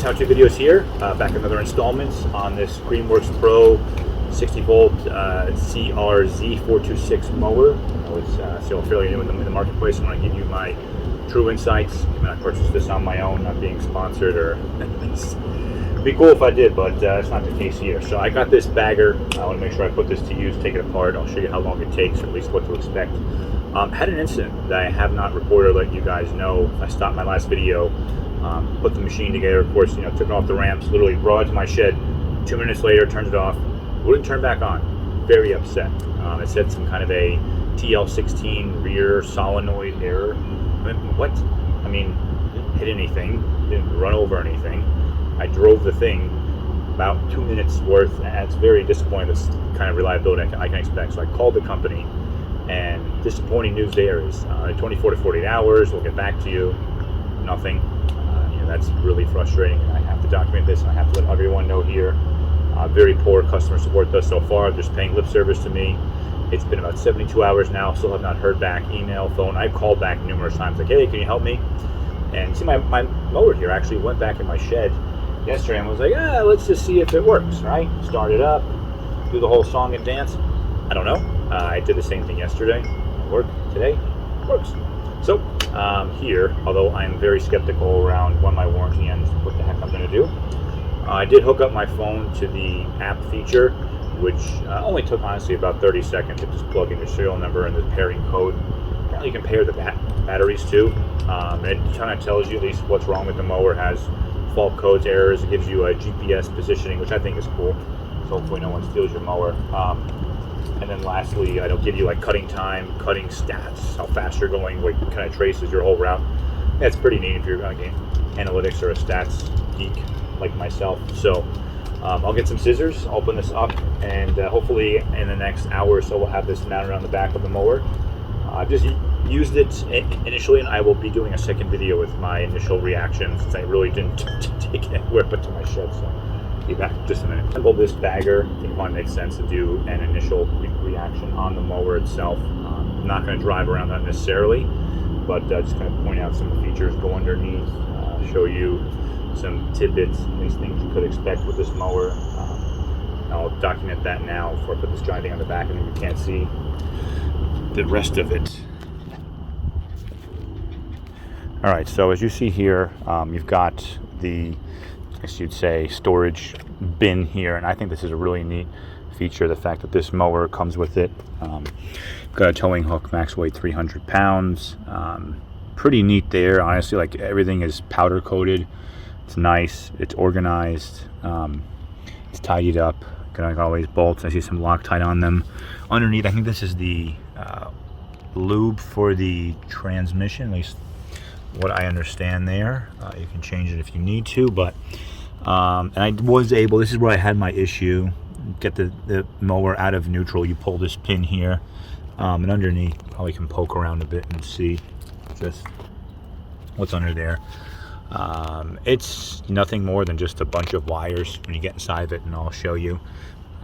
How-to videos here, back another installment on this Greenworks Pro 60 volt CRZ426 mower. It's still fairly new in the marketplace. I want to give you my true insights. I mean, I purchased this on my own, not being sponsored, or it'd be cool if I did, but that's not the case here. So I got this bagger. I want to make sure I put this to use, take it apart. I'll show you how long it takes, or at least what to expect. Had an incident that I have not reported, let you guys know. I stopped my last video. Put the machine together, of course, took it off the ramps, literally brought it to my shed. 2 minutes later, turned it off, wouldn't turn back on. Very upset. It said some kind of a TL16 rear solenoid error. I mean, what? I mean, didn't hit anything, didn't run over anything. I drove the thing about 2 minutes worth, and it's very disappointing. That's the kind of reliability I can expect. So I called the company, and disappointing news there is 24 to 48 hours, we'll get back to you. Nothing. That's really frustrating. I have to document this, and I have to let everyone know here. Very poor customer support thus so far. They're just paying lip service to me. It's been about 72 hours now. Still have not heard back. Email, phone. I've called back numerous times, like, hey, can you help me? And see, my mower here actually went back in my shed yesterday and was like, let's just see if it works, right? Start it up, do the whole song and dance. I don't know. I did the same thing yesterday. It worked. Today, it works. So here, although I'm very skeptical around when my warranty ends, what the heck I'm going to do, I did hook up my phone to the app feature, which only took honestly about 30 seconds to just plug in your serial number and the pairing code. Apparently you can pair the batteries too. It kind of tells you at least what's wrong with the mower, has fault codes, errors. It gives you a GPS positioning, which I think is cool. So hopefully no one steals your mower. And then lastly, it'll give you like cutting time, cutting stats, how fast you're going, what kind of traces your whole route. That's pretty neat if you're like analytics or a stats geek like myself. So I'll get some scissors, open this up, and hopefully in the next hour or so we'll have this mounted on the back of the mower. I've just used it initially, and I will be doing a second video with my initial reaction, since I really didn't take it anywhere but to my shed. So be back in just a minute. Assemble this bagger. I think it might make sense to do an initial reaction on the mower itself. I'm not going to drive around that necessarily, but just kind of point out some of the features, go underneath, show you some tidbits, these things you could expect with this mower. I'll document that now before I put this giant thing on the back, and then you can't see the rest of it. All right, so as you see here, you've got the, I guess you'd say, storage bin here, and I think this is a really neat feature, the fact that this mower comes with it. Got a towing hook, max weight 300 pounds. Pretty neat there, honestly. Like, everything is powder coated. It's nice, it's organized, it's tidied up. Got always bolts. I see some Loctite on them. Underneath, I think this is the lube for the transmission, at least what I understand there. You can change it if you need to, but and I was able, this is where I had my issue, get the mower out of neutral. You pull this pin here, and underneath probably can poke around a bit and see just what's under there. It's nothing more than just a bunch of wires when you get inside of it, and I'll show you.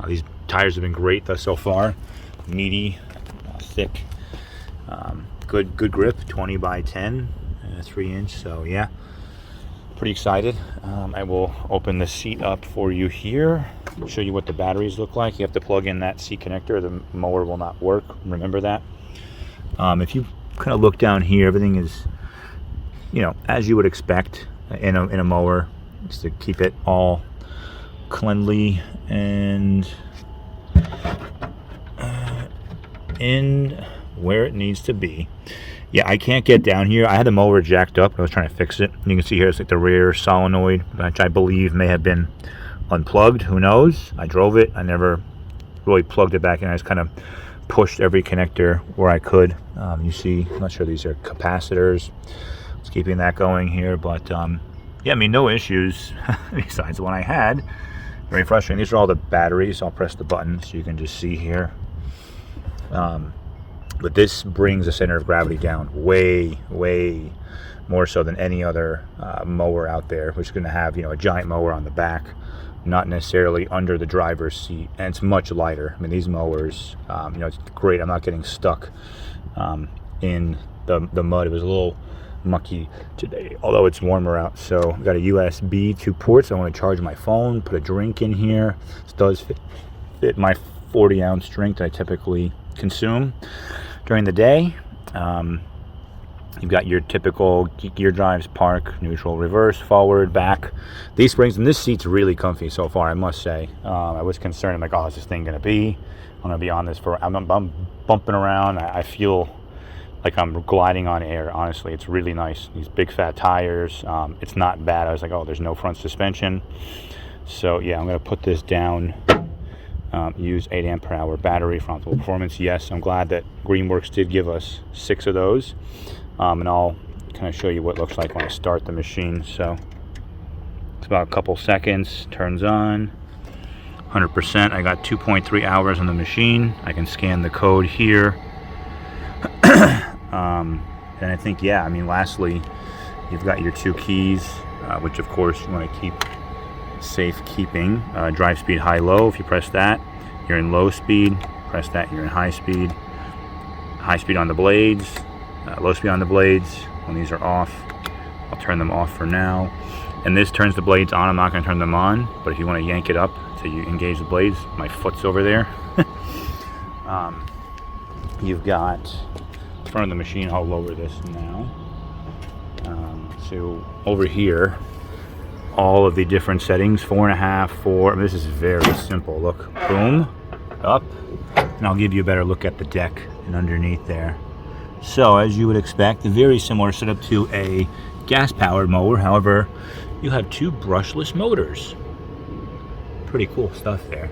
These tires have been great thus so far. Meaty, thick, good grip, 20 by 10, 3-inch. So yeah, pretty excited. I will open the seat up for you here, show you what the batteries look like. You have to plug in that C connector, the mower will not work, remember that. If you kind of look down here, everything is, as you would expect in a mower, just to keep it all cleanly and in where it needs to be. Yeah, I can't get down here. I had the mower jacked up. I was trying to fix it. You can see here it's like the rear solenoid, which I believe may have been unplugged. Who knows? I drove it. I never really plugged it back in. I just kind of pushed every connector where I could. You see, I'm not sure these are capacitors. It's keeping that going here, but yeah, I mean, no issues besides the one I had. Very frustrating. These are all the batteries. I'll press the button so you can just see here. But this brings the center of gravity down way more so than any other mower out there, which is going to have, a giant mower on the back, not necessarily under the driver's seat, and it's much lighter. I mean, these mowers, it's great. I'm not getting stuck in the mud. It was a little mucky today, although it's warmer out. So I've got a USB 2 ports. I want to charge my phone, put a drink in here. This does fit my 40-ounce drink that I typically consume during the day. You've got your typical gear drives: park, neutral, reverse, forward, back. These springs, and this seat's really comfy so far, I must say. I was concerned, I'm like, oh, is this thing gonna be? I'm gonna be on this for, I'm bumping around. I feel like I'm gliding on air, honestly. It's really nice. These big fat tires, it's not bad. I was like, oh, there's no front suspension. So yeah, I'm gonna put this down. Use 8 amp per hour battery for optimal performance. Yes, I'm glad that Greenworks did give us 6 of those. And I'll kind of show you what it looks like when I start the machine. So it's about a couple seconds, turns on, 100%. I got 2.3 hours on the machine. I can scan the code here. And I think, yeah, I mean, lastly, you've got your 2 keys, which of course you want to keep safekeeping. Drive speed, high, low. If you press that, you're in low speed. Press that, you're in high speed. High speed on the blades, low speed on the blades. When these are off, I'll turn them off for now. And this turns the blades on. I'm not going to turn them on, but if you want to yank it up so you engage the blades, my foot's over there. You've got front of the machine. I'll lower this now. So over here, all of the different settings, 4.5, 4. This is very simple. Look, boom, up, and I'll give you a better look at the deck and underneath there. So as you would expect, a very similar setup to a gas-powered mower. However, you have 2 brushless motors. Pretty cool stuff there.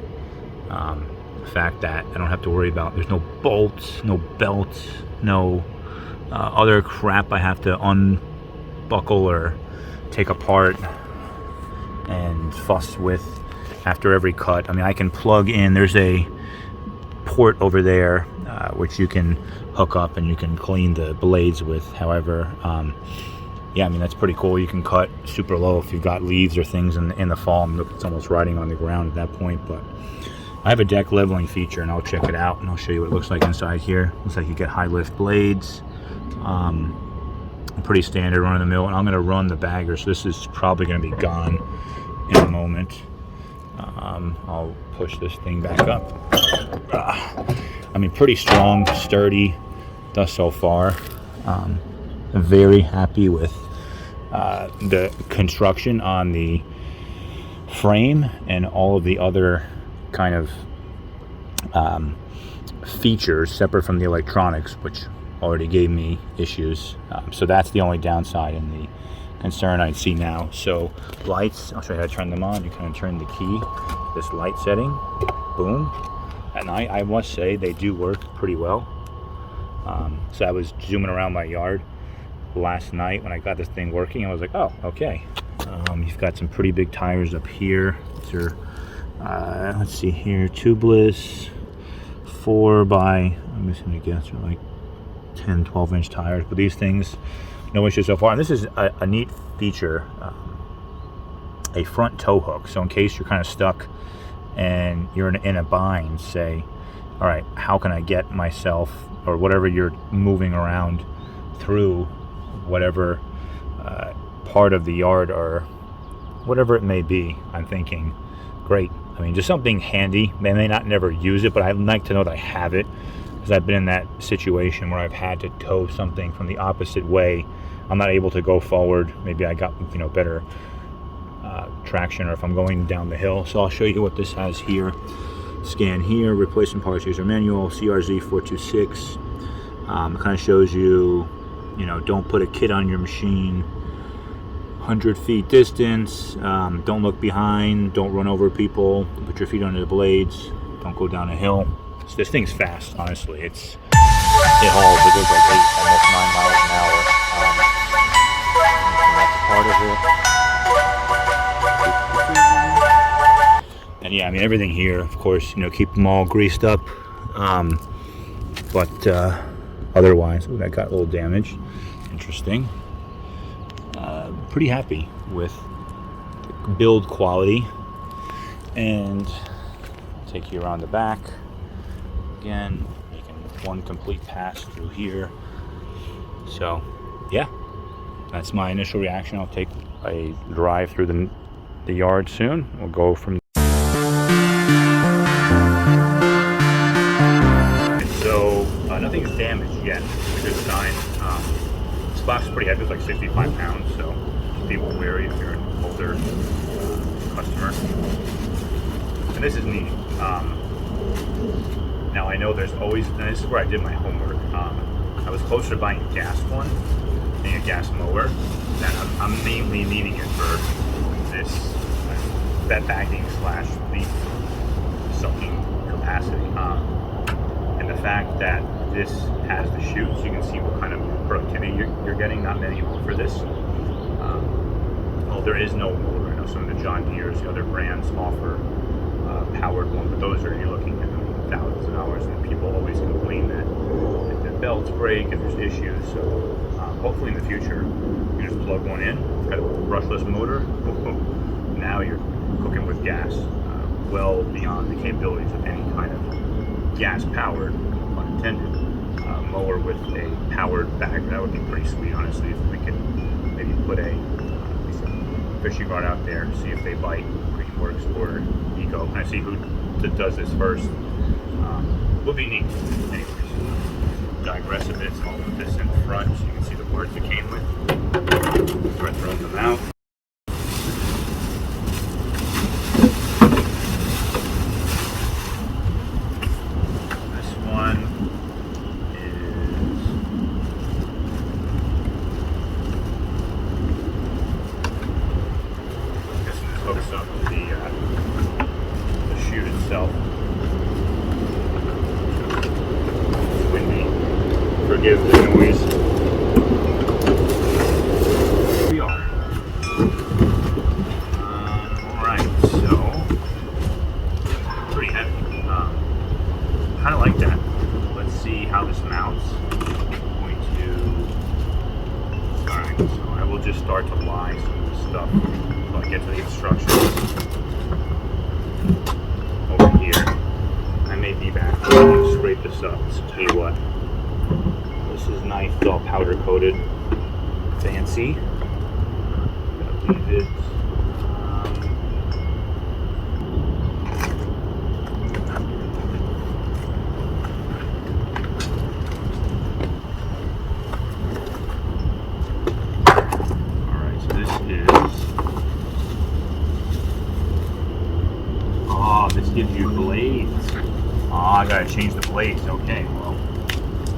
The fact that I don't have to worry about, there's no bolts, no belts, no other crap I have to unbuckle or take apart and fuss with after every cut. I mean, I can plug in, there's a port over there which you can hook up and you can clean the blades with. However, yeah, I mean, that's pretty cool. You can cut super low if you've got leaves or things in the fall. Look, it's almost riding on the ground at that point. But I have a deck leveling feature, and I'll check it out and I'll show you what it looks like inside here. Looks like you get high lift blades. Pretty standard run of the mill, and I'm going to run the bagger, so this is probably going to be gone in a moment. I'll push this thing back up. I mean, pretty strong, sturdy thus so far. Very happy with the construction on the frame and all of the other kind of features separate from the electronics, which already gave me issues. So that's the only downside and the concern I see now. So lights, I'll show you how to turn them on. You kind of turn the key, this light setting, boom. At night, I must say they do work pretty well. So I was zooming around my yard last night when I got this thing working. I was like, oh, okay. You've got some pretty big tires up here. These are, let's see here, tubeless, 4 by, I'm just gonna guess, they're like 10, 12-inch tires. But these things, no issue so far. And this is a neat feature, a front tow hook. So in case you're kind of stuck and you're in a bind, say, all right, how can I get myself, or whatever you're moving around through, whatever part of the yard or whatever it may be, I'm thinking, great. I mean, just something handy. I may not never use it, but I'd like to know that I have it, because I've been in that situation where I've had to tow something from the opposite way. I'm not able to go forward. Maybe I got, you know, better traction, or if I'm going down the hill. So I'll show you what this has here. Scan here, replacement parts user manual, CRZ 426. It kind of shows you, you know, don't put a kid on your machine, 100 feet distance, don't look behind, don't run over people, put your feet under the blades, don't go down a hill. So this thing's fast, honestly. It hauls, it goes like 8, almost 9 miles an hour. That's part of it. And yeah, I mean, everything here, of course, you know, keep them all greased up. But otherwise, I got a little damage. Interesting. Pretty happy with build quality. And take you around the back. Again, making one complete pass through here. So, yeah, that's my initial reaction. I'll take a drive through the yard soon. We'll go from so nothing's damaged yet. It's a good sign. This box is pretty heavy. It's like 65 pounds, so just be wary if you're an older customer. And this is neat. Now I know there's always, and this is where I did my homework. I was closer to buying a gas one, a gas mower, and I'm mainly needing it for this bed bagging / leaf sucking capacity. And the fact that this has the chutes, you can see what kind of productivity you're getting. Not many offer this. Well, there is no mower. I know some of the John Deere's, the other brands offer powered one, but those are, you're looking at thousands of dollars, and people always complain that their belts break and there's issues. So hopefully in the future you just plug one in. It's got a brushless motor. Now you're cooking with gas, well beyond the capabilities of any kind of gas powered, unintended, mower with a powered bagger. That would be pretty sweet, honestly, if we could maybe put a fishing rod out there, see if they bite. Greenworks or Eco. I see who does this first. Would be neat. Anyways, digress a bit. So I'll put this in front so you can see the parts it came with. Start throwing them out. This one is this hooks up to the chute itself. Forgive the noise. Here we are. Alright, so pretty heavy. Kind of like that. Let's see how this mounts. Alright, so I will just start to lie some of the stuff until I get to the instructions. Over here. I may be back. I'm going to scrape this up. So tell you what. This is nice, it's all powder coated, fancy. I believe it's alright, so this is, this gives you blades. I gotta change the blades. Okay, well.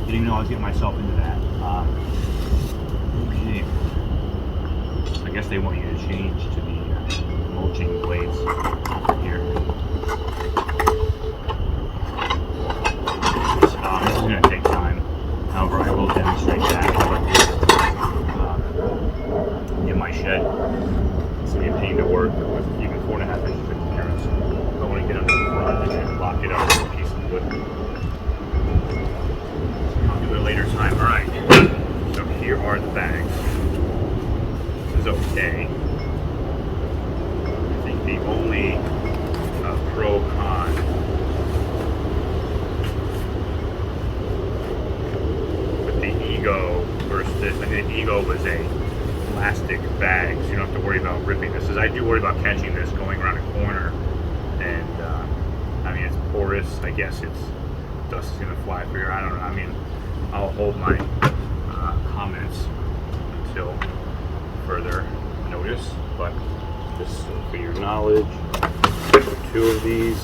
Didn't even know I was getting myself into that. Okay. I guess they want you to change to the mulching blades here. This is going to take time. However, I will demonstrate that in my shed. It's going to be a pain to work with even 4.5 inches of clearance. I want to get under the front and then lock it up with a piece of wood. Later time. Alright, so here are the bags. This is okay. I think the only pro-con with the Ego versus this, I think the Ego was a plastic bag, so you don't have to worry about ripping this. As I do worry about catching this going around a corner, and I mean, it's porous. I guess it's dust is going to fly through here. I don't know. I mean, I'll hold my comments until further notice, but just for your knowledge, 2 of these.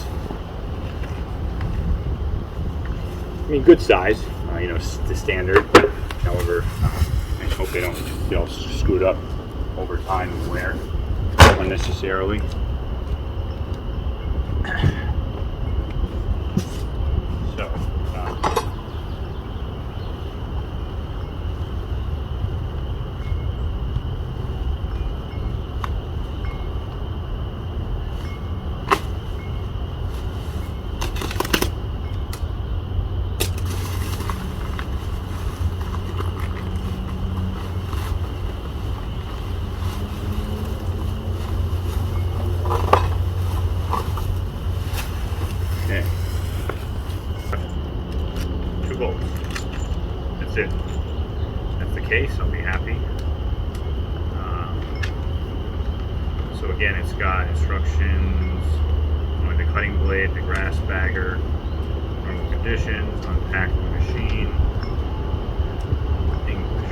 I mean, good size, you know, the standard. However, I hope they don't, you know, scoot up over time and wear unnecessarily. So. instructions on the cutting blade, the grass bagger, normal conditions, unpack the machine, English.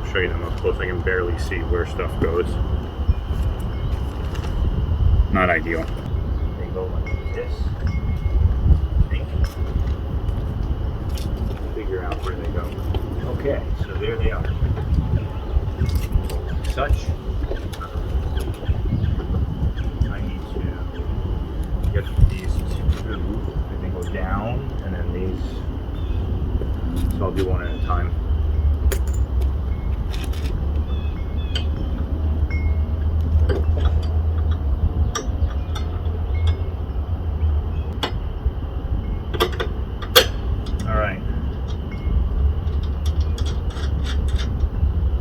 I'll show you them up close. I can barely see where stuff goes. Not ideal. They go like this. I think. Figure out where they go. Okay, so there they are. Such. I need to get these two. They go down, and then these. So I'll do one at a time.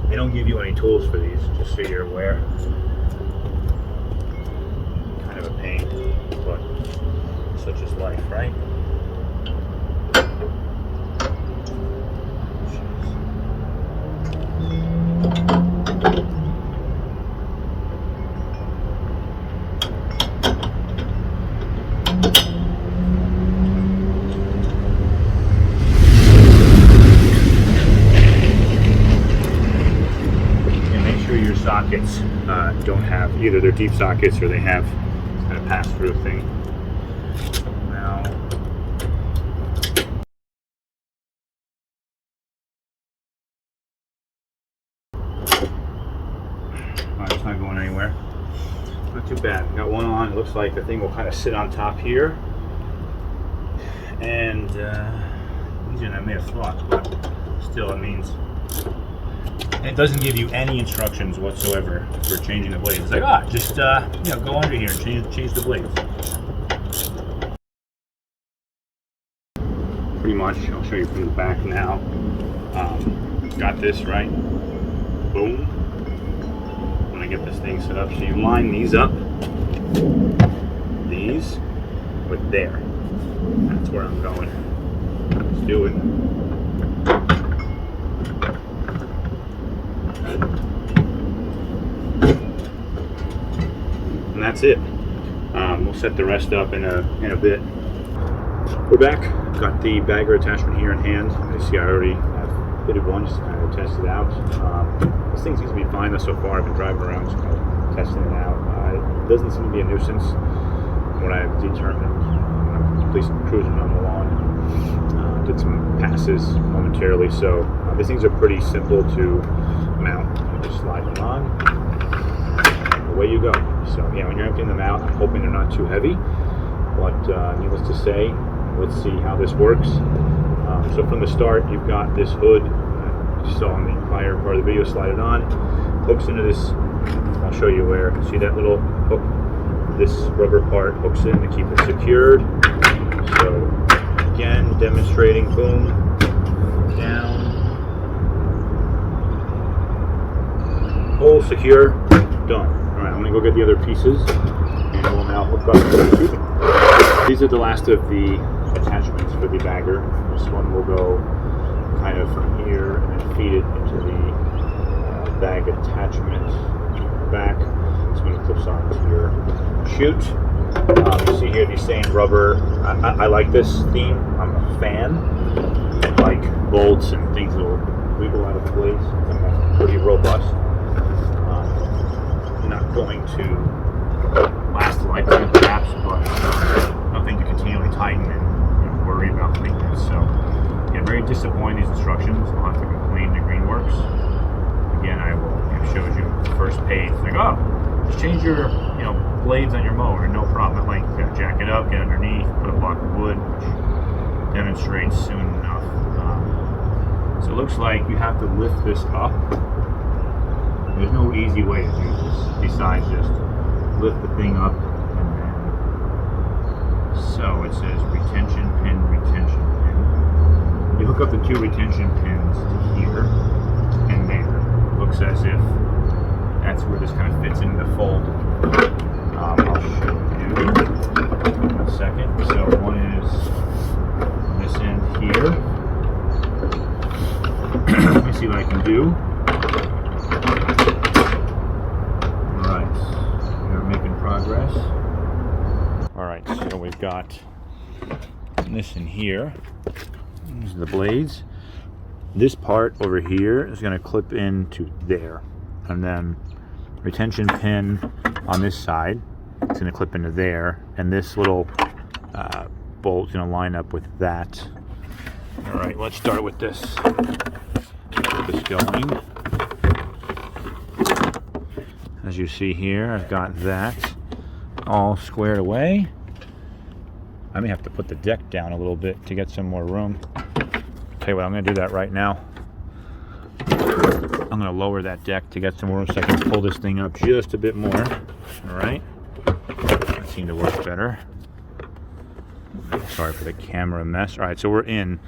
They don't give you any tools for these, just so you're aware. Kind of a pain, but such is life, right? Sockets don't have either they're deep sockets or they have this kind of pass-through thing. Now, it's not going anywhere. Not too bad. Got one on. It looks like the thing will kind of sit on top here, and easier than I may have thought, but still, it means. And it doesn't give you any instructions whatsoever for changing the blades. It's like, just go under here and change the blades. Pretty much, I'll show you from the back now. Got this right. Boom. When I get this thing set up, so you line these up. These with there. That's where I'm going. Let's do it. And that's it. We'll set the rest up in a bit. We're back. Got the bagger attachment here in hand. As you see, I already have fitted one just to kind of test it out. This thing seems to be fine so far. I've been driving around just kind of testing it out. It doesn't seem to be a nuisance from what I've determined. At least cruising on the lawn. Did some passes momentarily, so these things are pretty simple to mount. You just slide them on. Away you go. So yeah, when you're emptying them out, I'm hoping they're not too heavy, but needless to say, let's see how this works. So from the start, you've got this hood you saw in the prior part of the video, slide it on, hooks into this. I'll show you where. See that little hook? This rubber part hooks in to keep it secured. So again, demonstrating, boom, down, hole secure, done. Alright, I'm going to go get the other pieces and we'll now hook up. These are the last of the attachments for the bagger. This one will go kind of from here and then feed it into the bag attachment back. This one clips onto your chute. You see here these same rubber. I like this theme. I'm a fan. I like bolts and things that will wiggle out of place. I think that's pretty robust. Not going to last a lifetime perhaps, but nothing to continually tighten and worry about maintenance. So yeah, very disappointing, these instructions. I'll have to complain to Greenworks. Again, I will showed you the first page. It's like, just change your blades on your mower, no problem. Like, you gotta jack it up, get underneath, put a block of wood, which demonstrates soon enough. So it looks like you have to lift this up. There's no easy way to do this besides just lift the thing up and then. So it says retention pin, retention pin. You hook up the two retention pins to here and there. It looks as if that's where this kind of fits into the fold. I'll show you in a second. So one is this end here. Let me see what I can do. Alright, I'm going to make progress. All right, so we've got this in here. These are the blades. This part over here is going to clip into there, and then retention pin on this side is going to clip into there, and this little bolt is going to line up with that. All right, let's start with this. Get this going. As you see here, I've got that all squared away. I may have to put the deck down a little bit to get some more room. Tell you what, I'm going to do that right now. I'm going to lower that deck to get some more room so I can pull this thing up just a bit more. All right. That seemed to work better. Sorry for the camera mess. All right, so we're in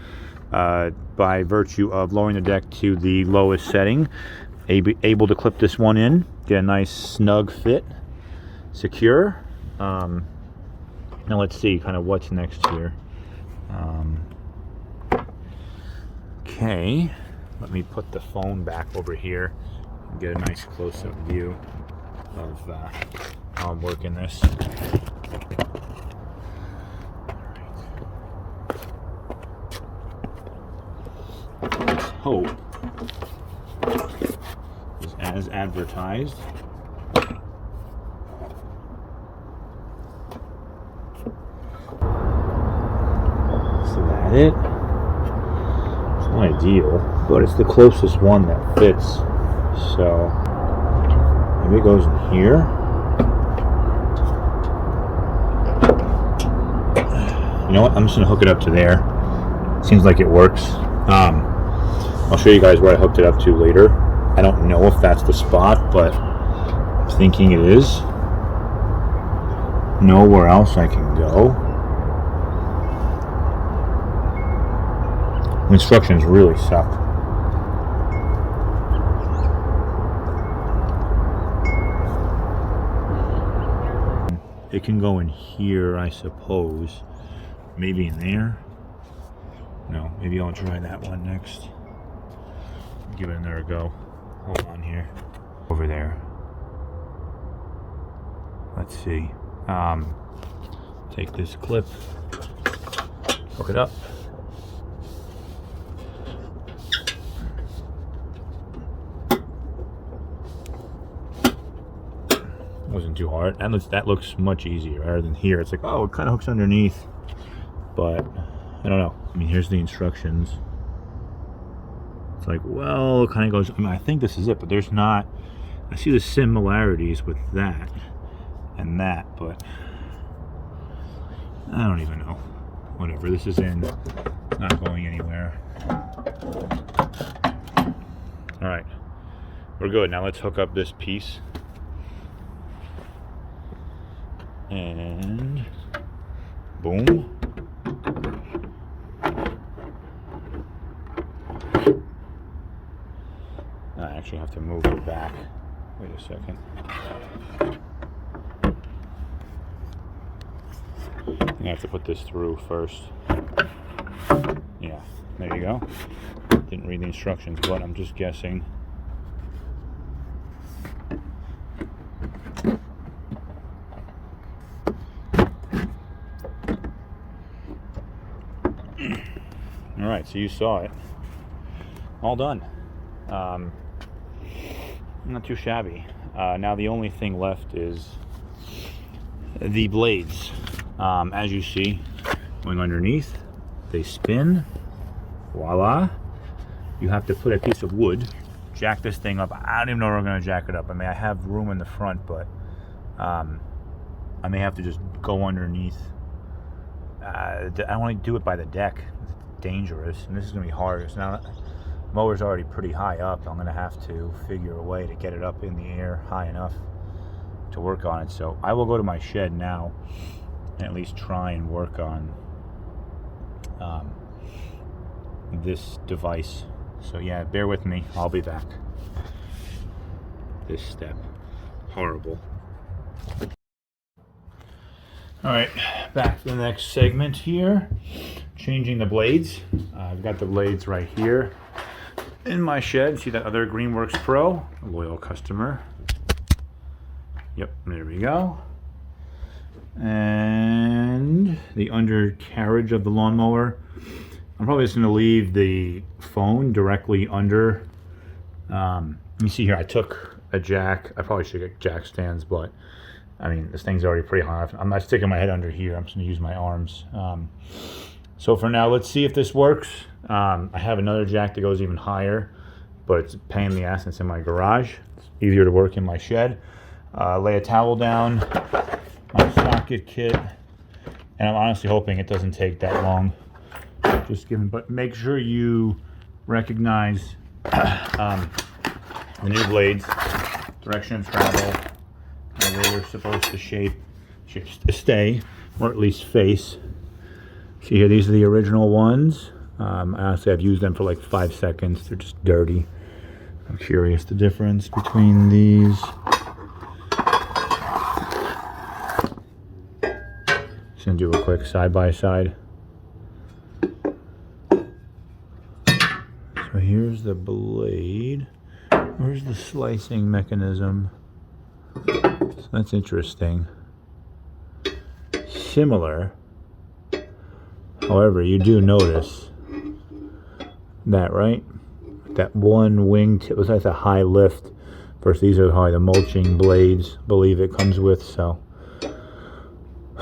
by virtue of lowering the deck to the lowest setting. Able to clip this one in, get a nice snug fit, secure. Now let's see kind of what's next here. Okay, let me put the phone back over here and get a nice close-up view of how I'm working this. Let's hope is as advertised. Is that it? Ideal, but it's the closest one that fits, so maybe it goes in here. You know what, I'm just gonna hook it up to there. Seems like it works. I'll show you guys where I hooked it up to later. I don't know if that's the spot, but I'm thinking it is. Nowhere else I can go. Instructions really suck. It can go in here, I suppose. Maybe in there. No, maybe I'll try that one next. Give it another go. Hold on here. Over there. Let's see. Take this clip, hook it up. Wasn't too hard. That looks much easier rather than here. It's like, oh, it kind of hooks underneath, but I don't know. I mean, here's the instructions. It's like, well, it kind of goes. I mean, I think this is it, but there's not. I see the similarities with that and that, but I don't even know. Whatever. This is in. It's not going anywhere. All right, we're good. Now let's hook up this piece. And boom. I actually have to move it back. Wait a second. I have to put this through first. Yeah, there you go. Didn't read the instructions, but I'm just guessing. All right, so you saw it. All done. Not too shabby. Now the only thing left is the blades. As you see, going underneath, they spin. Voila. You have to put a piece of wood, jack this thing up. I don't even know where I'm going to jack it up. I mean, I have room in the front, but I may have to just go underneath. I don't want to do it by the deck. It's dangerous, and this is going to be hard. So now, mower's already pretty high up. I'm going to have to figure a way to get it up in the air high enough to work on it. So I will go to my shed now and at least try and work on this device. So yeah, bear with me. I'll be back. This step. Horrible. Alright, back to the next segment here. Changing the blades. I've got the blades right here in my shed. See that other Greenworks Pro? A loyal customer. Yep, there we go. and the undercarriage of the lawnmower. I'm probably just going to leave the phone directly under. You see here, I took a jack. I probably should get jack stands, but I mean, this thing's already pretty high. I'm not sticking my head under here. I'm just going to use my arms. So for now, let's see if this works. I have another jack that goes even higher, but it's a pain in the ass and it's in my garage. It's easier to work in my shed. Lay a towel down, my socket kit, and I'm honestly hoping it doesn't take that long. But make sure you recognize the new blades, direction of travel, where they're supposed to stay, or at least face. See here, these are the original ones. Honestly, I've used them for like 5 seconds. They're just dirty. I'm curious the difference between these. Just gonna do a quick side by side. So here's the blade. Where's the slicing mechanism? So that's interesting. Similar. However, you do notice that, right? That one wing tip, that's a high lift. First, these are the mulching blades, I believe it comes with, so.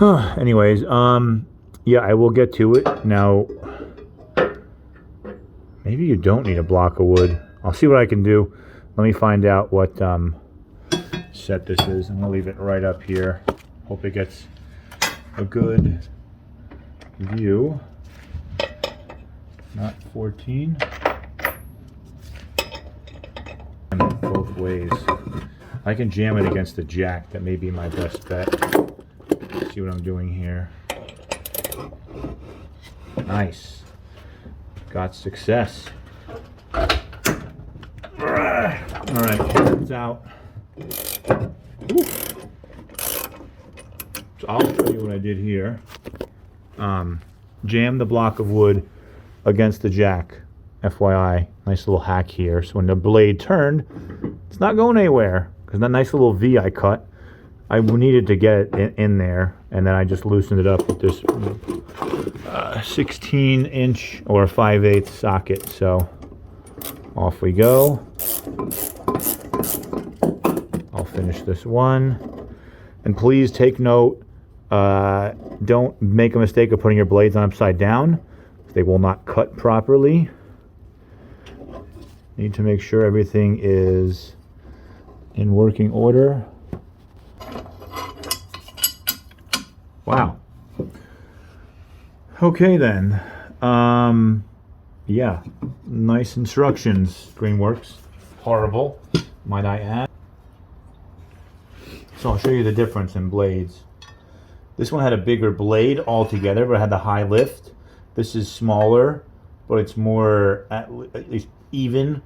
Anyways, yeah, I will get to it. Now, maybe you don't need a block of wood. I'll see what I can do. Let me find out what set this is. I'm gonna leave it right up here. Hope it gets a good view. Not 14. Both ways. I can jam it against the jack. That may be my best bet. See what I'm doing here. Nice. Got success. Alright, turns out. Ooh. So I'll show you what I did here. Jam the block of wood against the jack. FYI, nice little hack here. So when the blade turned, it's not going anywhere. Because that nice little V I cut, I needed to get it in there. And then I just loosened it up with this 16-inch or 5/8 socket. So off we go. I'll finish this one. And please take note, don't make a mistake of putting your blades on upside down. They will not cut properly. Need to make sure everything is in working order. Wow. Okay then. Yeah, nice instructions, Greenworks. Horrible, might I add. So I'll show you the difference in blades. This one had a bigger blade altogether, but it had the high lift. This is smaller, but it's more at least even in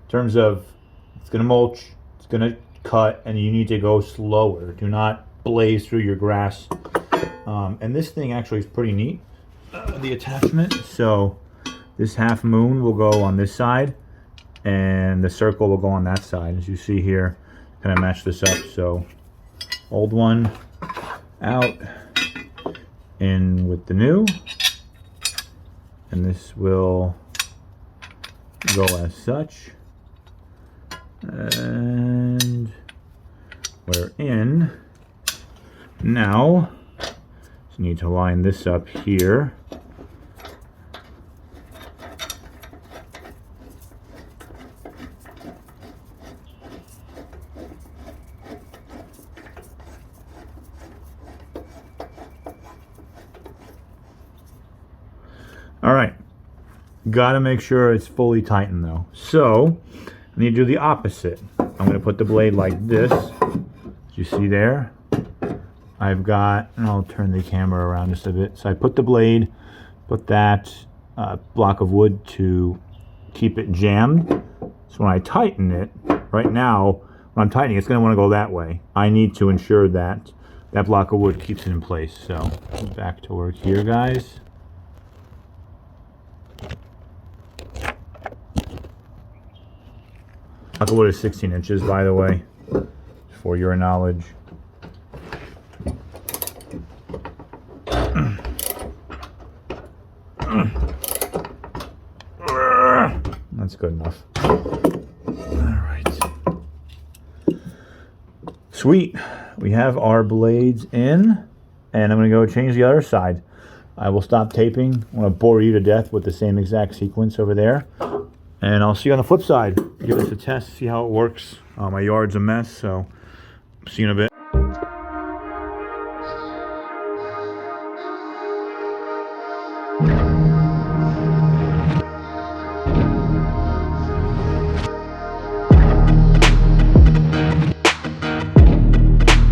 terms of it's going to mulch, it's going to cut, and you need to go slower. Do not blaze through your grass. And this thing actually is pretty neat, the attachment. So this half moon will go on this side, and the circle will go on that side. As you see here, kind of match this up. So old one out, in with the new. And this will go as such. And we're in. Now, just need to line this up here. All right, got to make sure it's fully tightened though. So I need to do the opposite. I'm going to put the blade like this. As you see there, I've got, and I'll turn the camera around just a bit. So I put the blade, put that block of wood to keep it jammed. So when I tighten it, right now, when I'm tightening, it's going to want to go that way. I need to ensure that that block of wood keeps it in place. So back to work here, guys. Block of wood is 16 inches, by the way, for your knowledge. That's good enough. All right. Sweet. We have our blades in, and I'm going to go change the other side. I will stop taping. I'm going to bore you to death with the same exact sequence over there. And I'll see you on the flip side. Give this a test, see how it works. My yard's a mess, so see you in a bit.